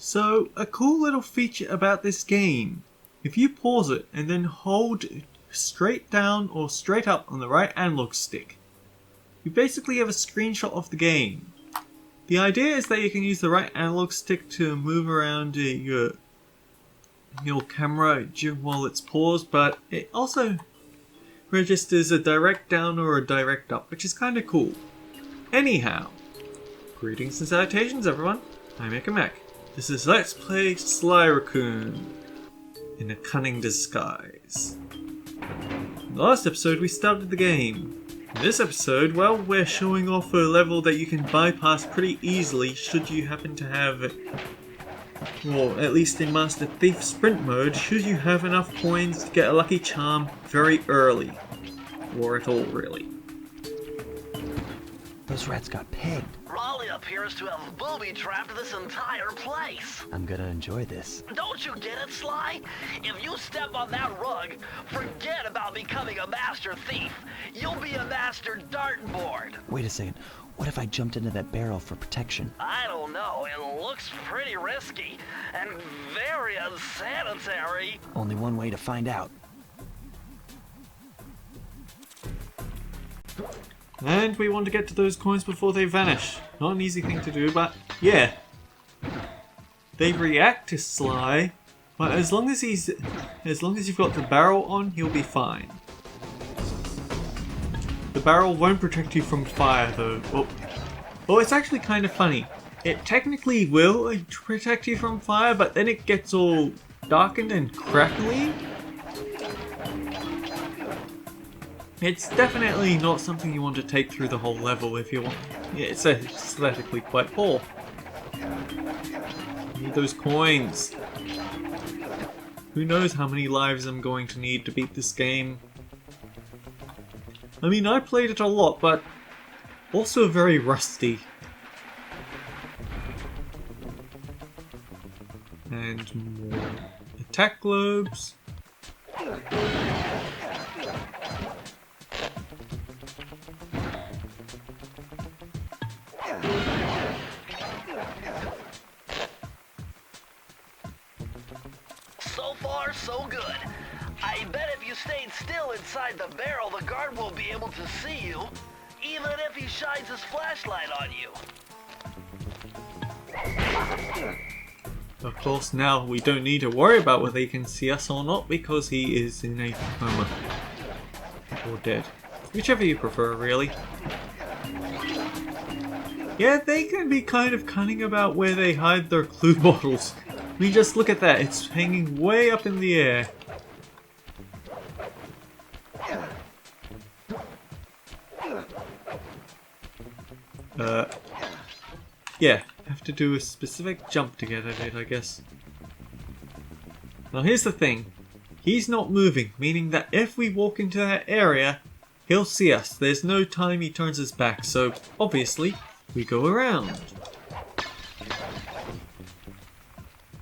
So, a cool little feature about this game, if you pause it and then hold straight down or straight up on the right analog stick, you basically have a screenshot of the game. The idea is that you can use the right analog stick to move around your camera while it's paused, but it also registers a direct down or a direct up, which is kinda cool. Anyhow, greetings and salutations everyone, I'm Mac. This is Let's Play Sly Raccoon in a cunning disguise. In the last episode we started the game. In this episode, well, we're showing off a level that you can bypass pretty easily should you happen to have, or at least in Master Thief Sprint mode, should you have enough coins to get a lucky charm very early. Or at all, really. Those rats got pegged. Raleigh appears to have booby-trapped this entire place. I'm gonna enjoy this. Don't you get it, Sly? If you step on that rug, forget about becoming a master thief. You'll be a master dartboard. Wait a second. What if I jumped into that barrel for protection? I don't know. It looks pretty risky and very unsanitary. Only one way to find out. And we want to get to those coins before they vanish. Not an easy thing to do, but yeah. They react to Sly, but as long as you've got the barrel on, he'll be fine. The barrel won't protect you from fire though. Well, it's actually kind of funny. It technically will protect you from fire, but then it gets all darkened and crackly. It's definitely not something you want to take through the whole level if you want. Yeah, it's aesthetically quite poor. Need those coins. Who knows how many lives I'm going to need to beat this game. I mean, I played it a lot, but also very rusty. And more attack globes. So far, so good. I bet if you stayed still inside the barrel, the guard won't be able to see you, even if he shines his flashlight on you. Of course, now we don't need to worry about whether he can see us or not because he is in a coma. Or dead. Whichever you prefer, really. Yeah, they can be kind of cunning about where they hide their clue bottles. I mean, just look at that, it's hanging way up in the air. Yeah, have to do a specific jump to get at it, I guess. Now here's the thing, he's not moving, meaning that if we walk into that area, he'll see us. There's no time he turns his back, so obviously, we go around.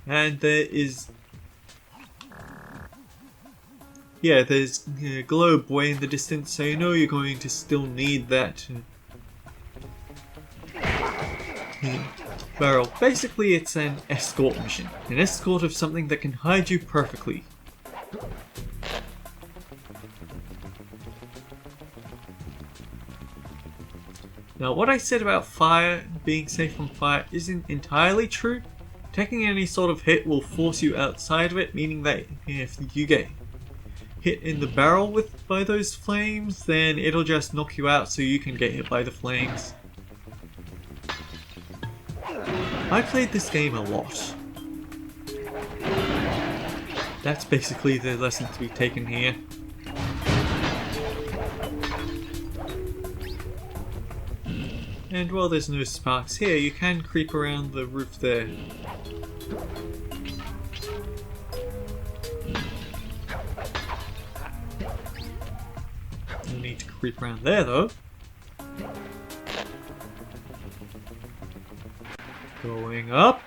And there is... yeah, there's a globe way in the distance, so you know you're going to still need that barrel. Basically, it's an escort mission. An escort of something that can hide you perfectly. Now, what I said about fire, being safe from fire, isn't entirely true. Taking any sort of hit will force you outside of it, meaning that if you get hit in the barrel by those flames, then it'll just knock you out so you can get hit by the flames. I played this game a lot. That's basically the lesson to be taken here. And while there's no sparks here, you can creep around the roof there. No need to creep around there though. Going up.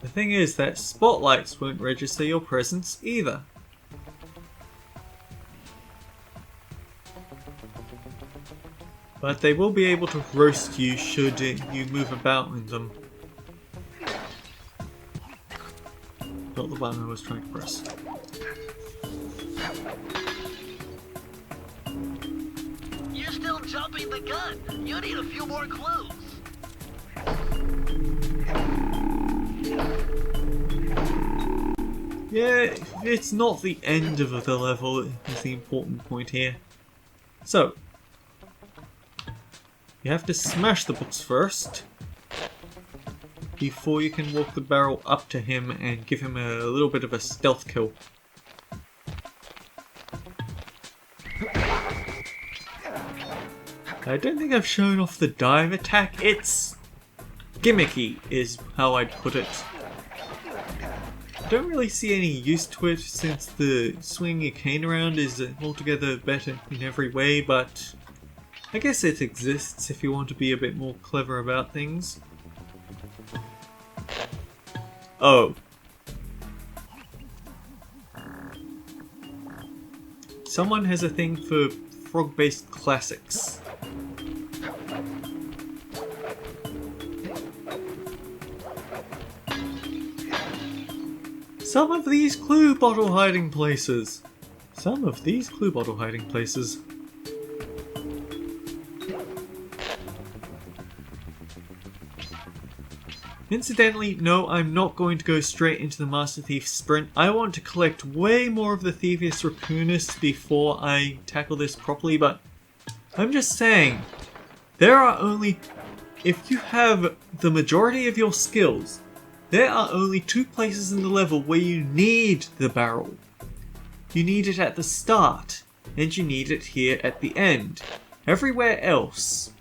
The thing is that spotlights won't register your presence either. But they will be able to roast you should you move about in them. Not the button I was trying to press. You're still jumping the gun. You need a few more clues. Yeah, it's not the end of the level is the important point here. So, you have to smash the books first before you can walk the barrel up to him and give him a little bit of a stealth kill. I don't think I've shown off the dive attack. It's gimmicky is how I'd put it. I don't really see any use to it since the swinging your cane around is altogether better in every way, but I guess it exists if you want to be a bit more clever about things. Oh. Someone has a thing for frog-based classics. Some of these clue bottle hiding places. Incidentally, no, I'm not going to go straight into the Master Thief sprint. I want to collect way more of the Thievius Raccoonus before I tackle this properly, but I'm just saying, there are only... if you have the majority of your skills, there are only 2 places in the level where you need the barrel. You need it at the start, and you need it here at the end. Everywhere else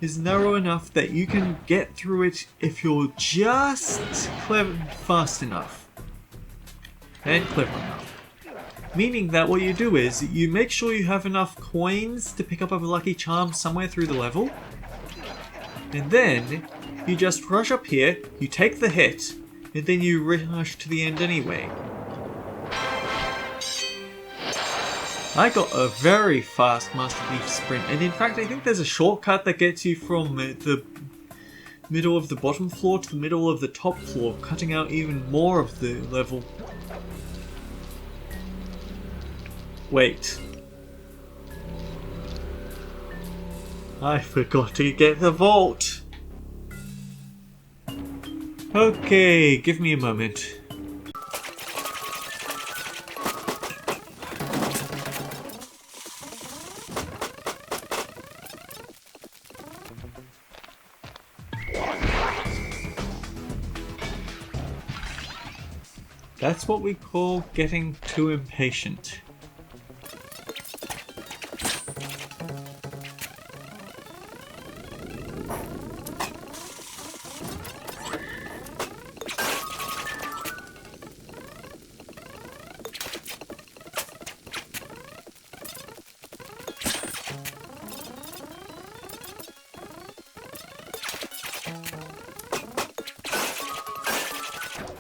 is narrow enough that you can get through it if you're just fast enough. And clever enough. Meaning that what you do is, you make sure you have enough coins to pick up a lucky charm somewhere through the level, and then you just rush up here, you take the hit, and then you rush to the end anyway. I got a very fast Master Thief sprint, and in fact I think there's a shortcut that gets you from the middle of the bottom floor to the middle of the top floor, cutting out even more of the level. Wait. I forgot to get the vault! Okay, give me a moment. That's what we call getting too impatient.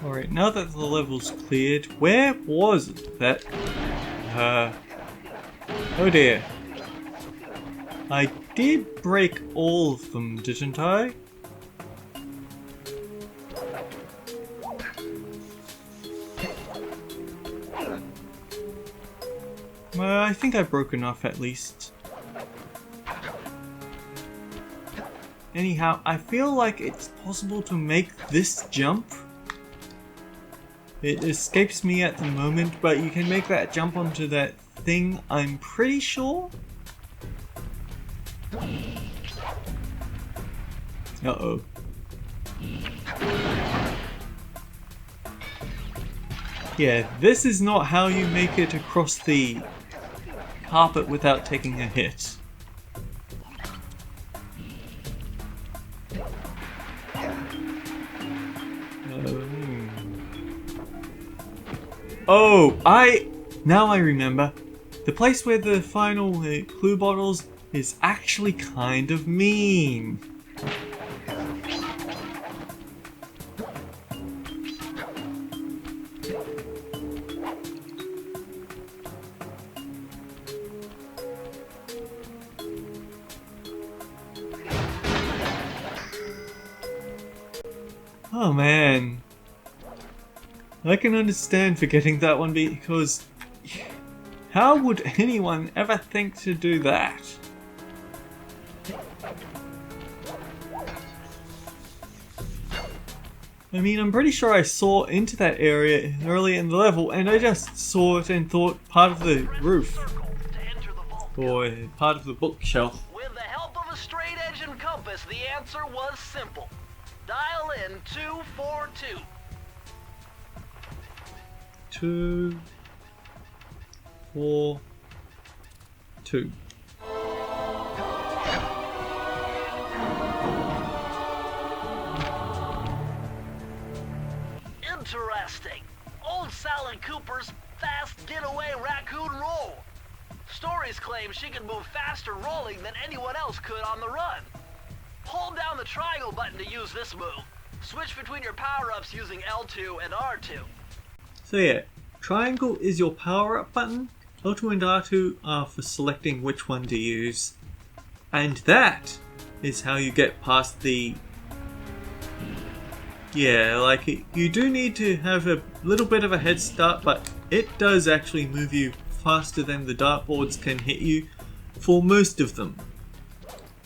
Alright, now that the level's cleared, where was that? Oh dear. I did break all of them, didn't I? I think I broke enough at least. Anyhow, I feel like it's possible to make this jump. It escapes me at the moment, but you can make that jump onto that thing, I'm pretty sure. Uh-oh. Yeah, this is not how you make it across the carpet without taking a hit. Oh, now I remember. The place where the final clue bottles is actually kind of mean. Oh man. I can understand forgetting that one because how would anyone ever think to do that? I mean, I'm pretty sure I saw into that area early in the level and I just saw it and thought part of the roof. Or part of the bookshelf. With the help of a straight edge and compass, the answer was simple. Dial in 242. 2, 4, 2. Interesting. Old Sally Cooper's fast getaway raccoon roll. Stories claim she can move faster rolling than anyone else could on the run. Hold down the triangle button to use this move. Switch between your power-ups using L2 and R2. So yeah, triangle is your power up button, L2 and R2 are for selecting which one to use. And that is how you get past the... Yeah, like you do need to have a little bit of a head start, but it does actually move you faster than the dartboards can hit you for most of them.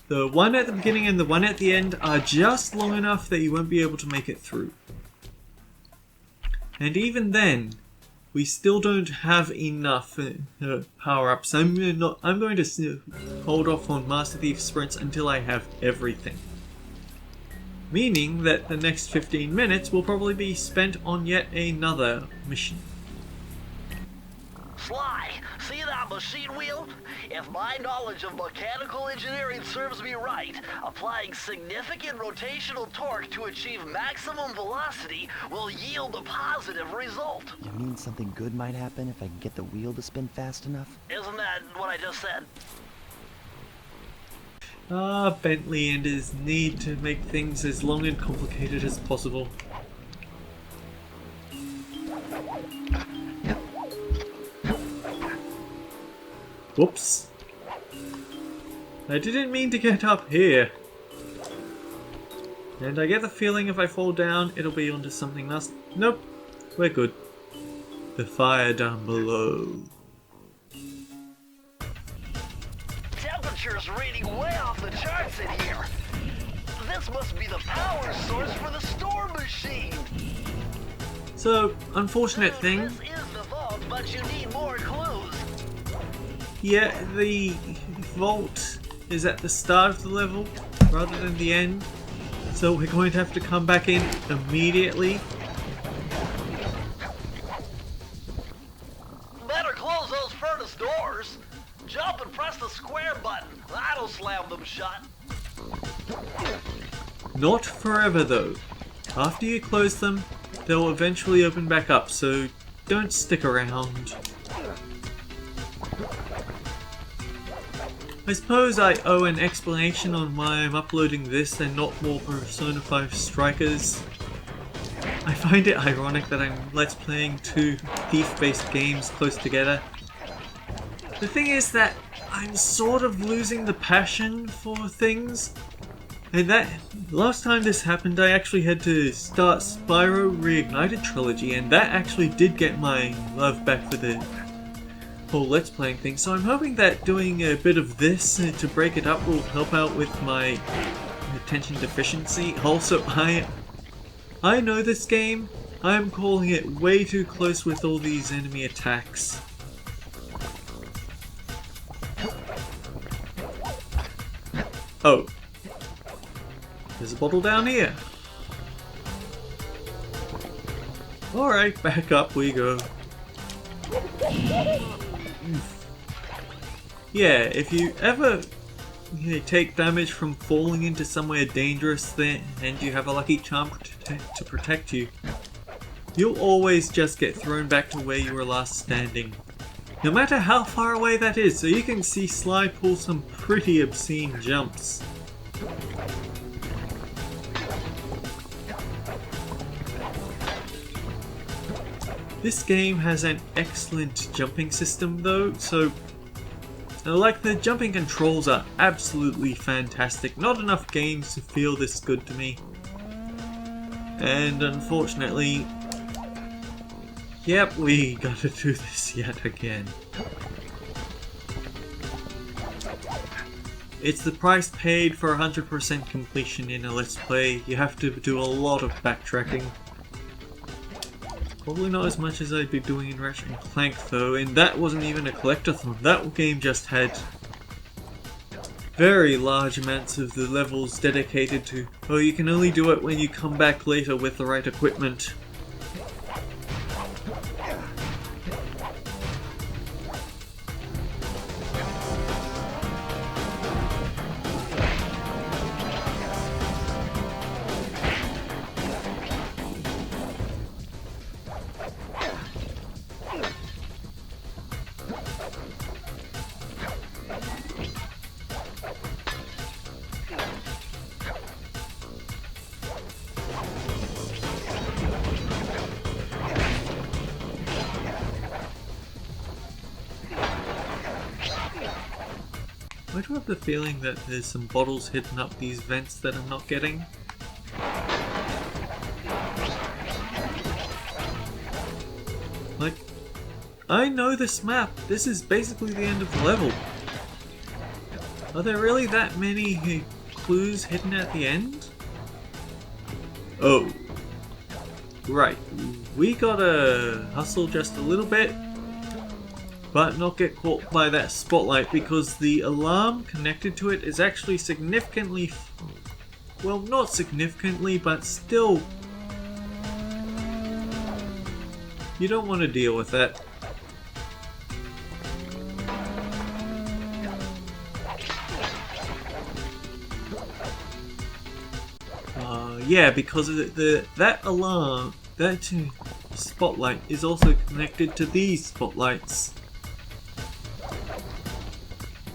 The one at the beginning and the one at the end are just long enough that you won't be able to make it through. And even then, we still don't have enough power-ups. I'm going to hold off on Master Thief sprints until I have everything. Meaning that the next 15 minutes will probably be spent on yet another mission. Sly, see that machine wheel? If my knowledge of mechanical engineering serves me right, applying significant rotational torque to achieve maximum velocity will yield a positive result. You mean something good might happen if I can get the wheel to spin fast enough? Isn't that what I just said? Bentley and his need to make things as long and complicated as possible. Whoops. I didn't mean to get up here. And I get the feeling if I fall down, it'll be onto something else. Nope, we're good. The fire down below. Temperature's reading way off the charts in here. This must be the power source for the storm machine. So, unfortunate thing. This is the vault, but you need more clues. Yeah, the vault is at the start of the level rather than the end. So we're going to have to come back in immediately. Better close those furnace doors. Jump and press the square button. That'll slam them shut. Not forever though. After you close them, they'll eventually open back up, so don't stick around. I suppose I owe an explanation on why I'm uploading this and not more Persona 5 Strikers. I find it ironic that I'm let's playing two thief-based games close together. The thing is that I'm sort of losing the passion for things. And that last time this happened, I actually had to start Spyro Reignited Trilogy, and that actually did get my love back for the whole Let's Playing thing. So I'm hoping that doing a bit of this to break it up will help out with my attention deficiency. Also, I know this game. I'm calling it way too close with all these enemy attacks. Oh. There's a bottle down here. Alright, back up we go. Yeah, if you ever take damage from falling into somewhere dangerous and you have a lucky charm to protect you, you'll always just get thrown back to where you were last standing. No matter how far away that is, so you can see Sly pull some pretty obscene jumps. This game has an excellent jumping system though, so like the jumping controls are absolutely fantastic. Not enough games feel this good to me. And unfortunately, yep, we gotta do this yet again. It's the price paid for 100% completion in a Let's Play. You have to do a lot of backtracking. Probably not as much as I'd be doing in Ratchet and Clank though, and that wasn't even a collectathon. That game just had very large amounts of the levels dedicated to, oh, you can only do it when you come back later with the right equipment. I do have the feeling that there's some bottles hidden up these vents that I'm not getting. Like, I know this map. This is basically the end of the level. Are there really that many clues hidden at the end? Oh. Right. We gotta hustle just a little bit, but not get caught by that spotlight, because the alarm connected to it is actually significantly, well, not significantly, but still, you don't want to deal with that. Yeah, because of that alarm, that spotlight is also connected to these spotlights.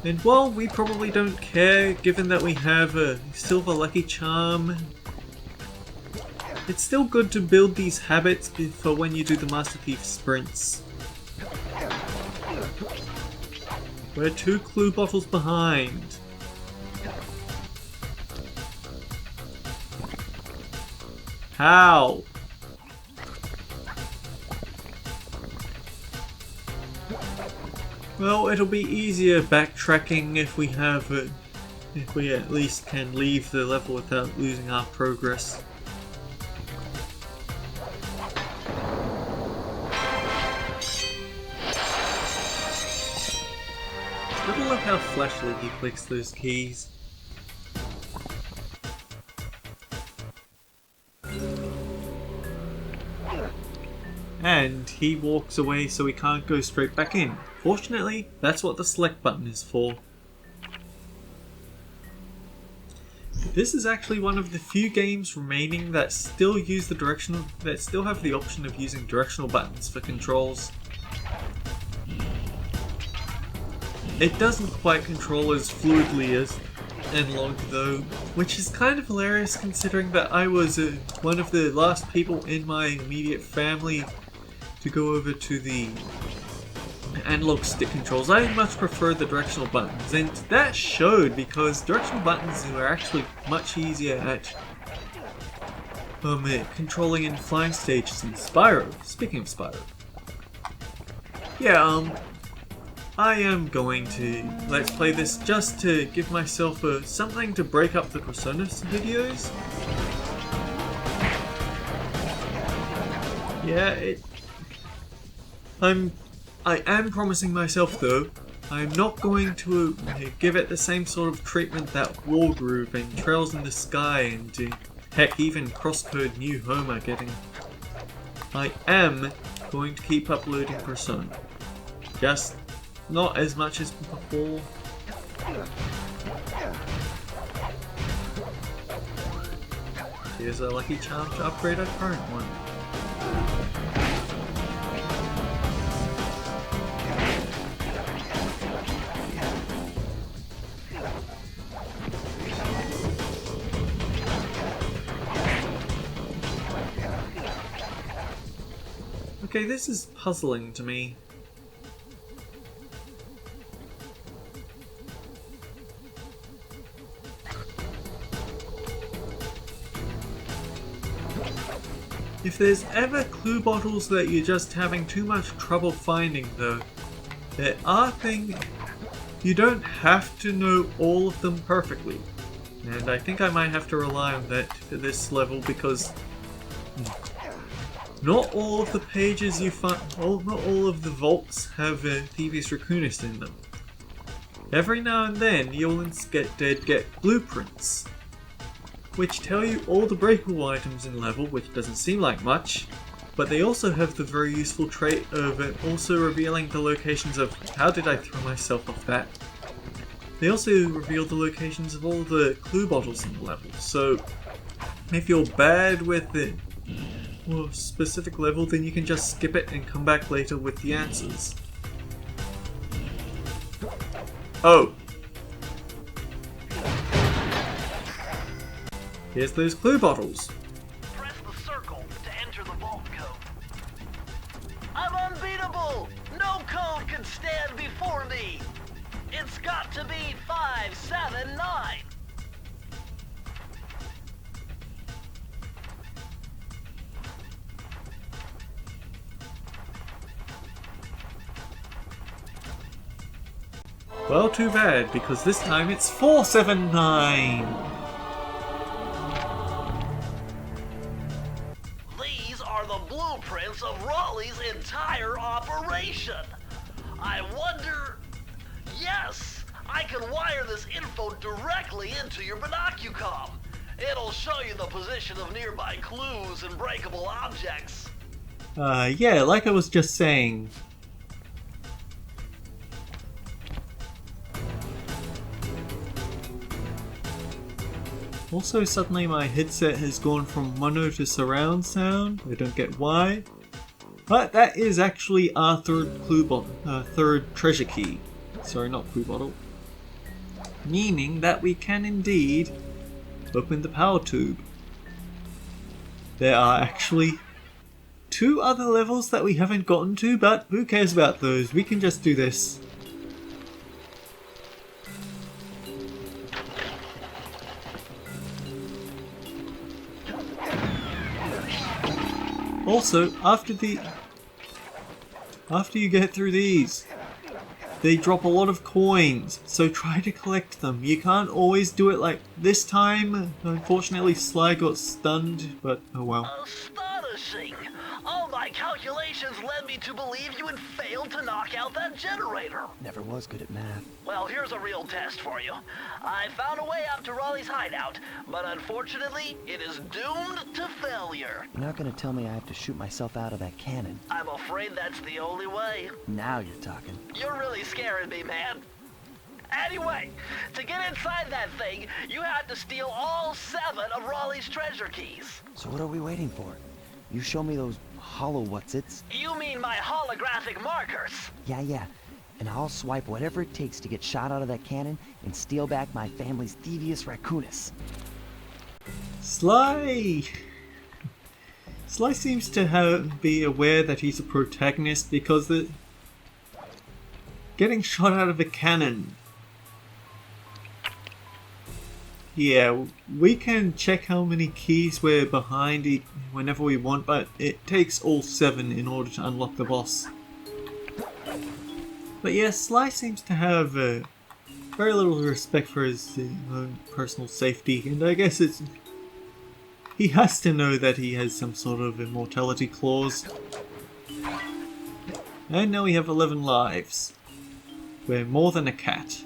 And while we probably don't care, given that we have a silver lucky charm, it's still good to build these habits for when you do the Master Thief sprints. We're 2 clue bottles behind. How? Well, it'll be easier backtracking if we have if we at least can leave the level without losing our progress. I love how flashily he clicks those keys. And he walks away so we can't go straight back in. Fortunately, that's what the select button is for. This is actually one of the few games remaining that still use that still have the option of using directional buttons for controls. It doesn't quite control as fluidly as analog though, which is kind of hilarious considering that I was one of the last people in my immediate family to go over to the analog stick controls. I much prefer the directional buttons, and that showed because directional buttons were actually much easier at controlling in flying stages in Spyro. Speaking of Spyro. Yeah, I am going to let's play this just to give myself something to break up the Persona videos. Yeah, I am promising myself though, I'm not going to give it the same sort of treatment that Wargroove and Trails in the Sky and heck even Crosscode New Home are getting. I am going to keep uploading Persona. Just not as much as before. Here's a lucky charm to upgrade our current one. Okay, this is puzzling to me. If there's ever clue bottles that you're just having too much trouble finding though, there are things you don't have to know all of them perfectly. And I think I might have to rely on that for this level because not all of the pages you find, not all of the vaults have Thievius Raccoonus in them. Every now and then you'll get blueprints, which tell you all the breakable items in level, which doesn't seem like much, but they also have the very useful trait of also revealing the locations of... How did I throw myself off that? They also reveal the locations of all the clue bottles in the level, so if you're bad with it, or a specific level, then you can just skip it and come back later with the answers. Oh! Here's those clue bottles. Press the circle to enter the vault code. I'm unbeatable! No code can stand before me! It's got to be 579! Well, too bad, because this time it's 479! These are the blueprints of Raleigh's entire operation. I wonder... Yes! I can wire this info directly into your binocucom. It'll show you the position of nearby clues and breakable objects. Yeah, like I was just saying. Also, suddenly my headset has gone from mono to surround sound. I don't get why. But that is actually our third treasure key. Sorry, not clue bottle. Meaning that we can indeed open the power tube. There are actually 2 other levels that we haven't gotten to, but who cares about those? We can just do this. Also, after you get through these, they drop a lot of coins, so try to collect them. You can't always do it like this time. Unfortunately, Sly got stunned, but oh well. Astonishing! All my calculations led me to believe you had failed to knock out that generator. Never was good at math. Well, here's a real test for you. I found a way up to Raleigh's hideout, but unfortunately, it is doomed to failure. You're not gonna tell me I have to shoot myself out of that cannon. I'm afraid that's the only way. Now you're talking. You're really scaring me, man. Anyway, to get inside that thing, you had to steal all 7 of Raleigh's treasure keys. So what are we waiting for? You show me those hollow whatsits. You mean my holographic markers? Yeah. And I'll swipe whatever it takes to get shot out of that cannon and steal back my family's Thievius Raccoonus. Sly seems to be aware that he's a protagonist because getting shot out of a cannon. Yeah, we can check how many keys we're behind whenever we want, but it takes all 7 in order to unlock the boss. But yeah, Sly seems to have very little respect for his own personal safety, and I guess he has to know that he has some sort of immortality clause. And now we have 11 lives. We're more than a cat.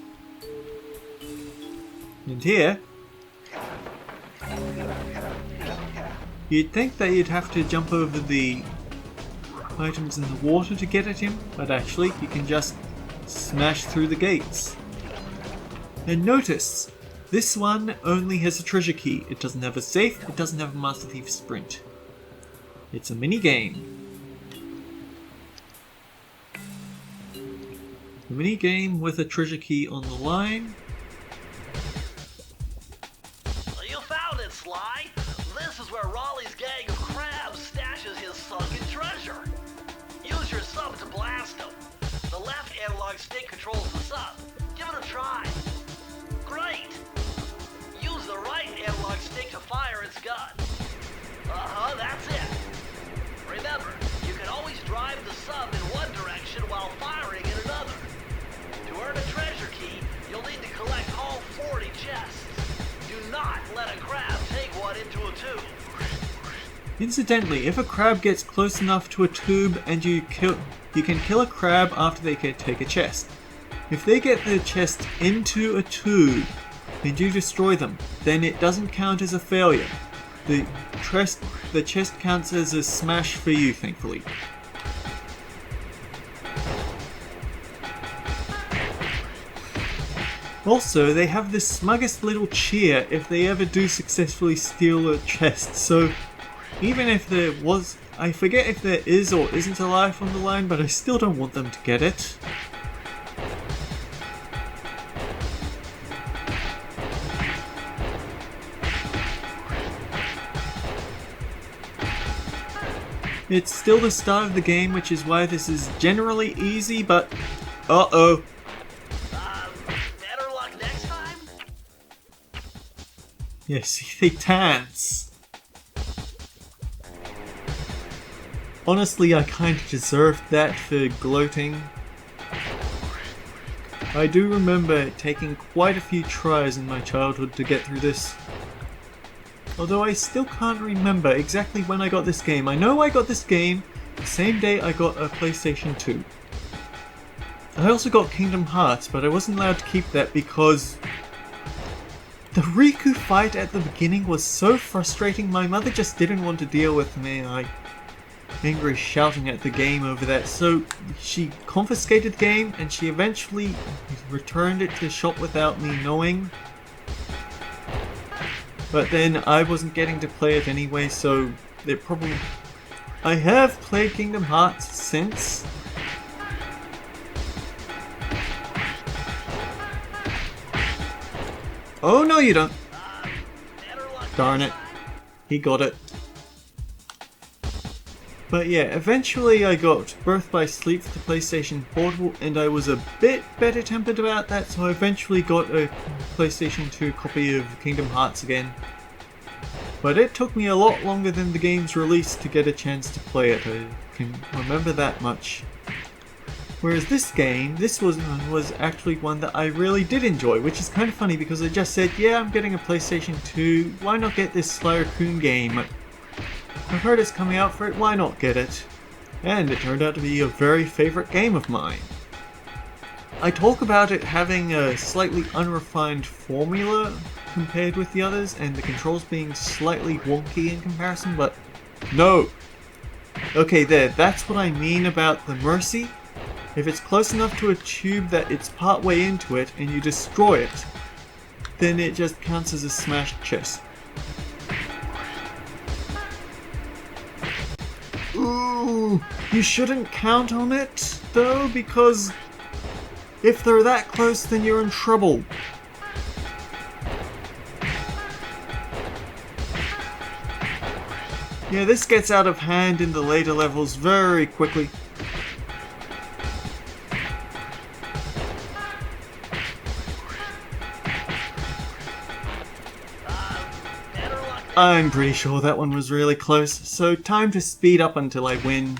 And here, you'd think that you'd have to jump over the items in the water to get at him, but actually you can just smash through the gates. And notice, this one only has a treasure key. It doesn't have a safe, it doesn't have a Master Thief sprint. It's a mini game. A mini game with a treasure key on the line. You found it, Sly. This is where Raleigh's gang of crabs stashes his sunken treasure. Use your sub to blast him. The left analog stick controls the sub. Give it a try. Great. Use the right analog stick to fire its gun. That's it. let a crab take one into a tube. Incidentally, if a crab gets close enough to a tube and you can kill a crab after they can take a chest. If they get their chest into a tube and you destroy them, then it doesn't count as a failure. The chest counts as a smash for you, thankfully. Also, they have the smuggest little cheer if they ever do successfully steal a chest, so even if there was, I forget if there is or isn't a life on the line, but I still don't want them to get it. It's still the start of the game, which is why this is generally easy, but uh-oh. Better luck next time? Yeah, see, they dance. Honestly, I kind of deserved that for gloating. I do remember it taking quite a few tries in my childhood to get through this. Although I still can't remember exactly when I got this game. I know I got this game the same day I got a PlayStation 2. I also got Kingdom Hearts, but I wasn't allowed to keep that because the Riku fight at the beginning was so frustrating. My mother just didn't want to deal with me angry shouting at the game over that, so she confiscated the game and she eventually returned it to the shop without me knowing. But then I wasn't getting to play it anyway, so it probably... I have played Kingdom Hearts since. Oh no you don't. Darn it. He got it. But yeah, eventually I got Birth by Sleep for the PlayStation Portable, and I was a bit better tempered about that, so I eventually got a PlayStation 2 copy of Kingdom Hearts again. But it took me a lot longer than the game's release to get a chance to play it, I can remember that much. Whereas this game, this was actually one that I really did enjoy, which is kind of funny because I just said, yeah, I'm getting a PlayStation 2, why not get this Raccoon game? I've heard it's coming out for it, why not get it? And it turned out to be a very favourite game of mine. I talk about it having a slightly unrefined formula compared with the others, and the controls being slightly wonky in comparison, but no! Okay, that's what I mean about the Mercy. If it's close enough to a tube that it's part way into it and you destroy it, then it just counts as a smashed chest. Ooh, you shouldn't count on it, though, because if they're that close, then you're in trouble. Yeah, this gets out of hand in the later levels very quickly. I'm pretty sure that one was really close, so time to speed up until I win.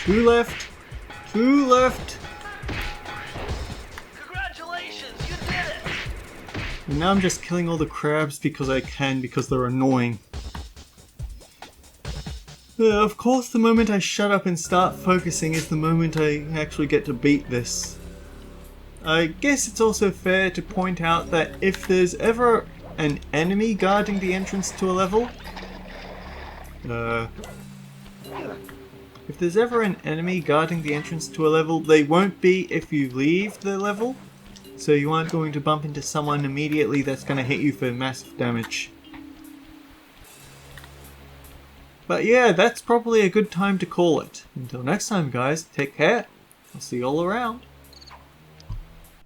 Two left. 2 left. Congratulations, you did it! And now I'm just killing all the crabs because I can, because they're annoying. Of course, the moment I shut up and start focusing is the moment I actually get to beat this. I guess it's also fair to point out that if there's ever an enemy guarding the entrance to a level, if there's ever an enemy guarding the entrance to a level, they won't be if you leave the level, so you aren't going to bump into someone immediately that's going to hit you for massive damage. But yeah, that's probably a good time to call it. Until next time guys, take care. I'll see you all around.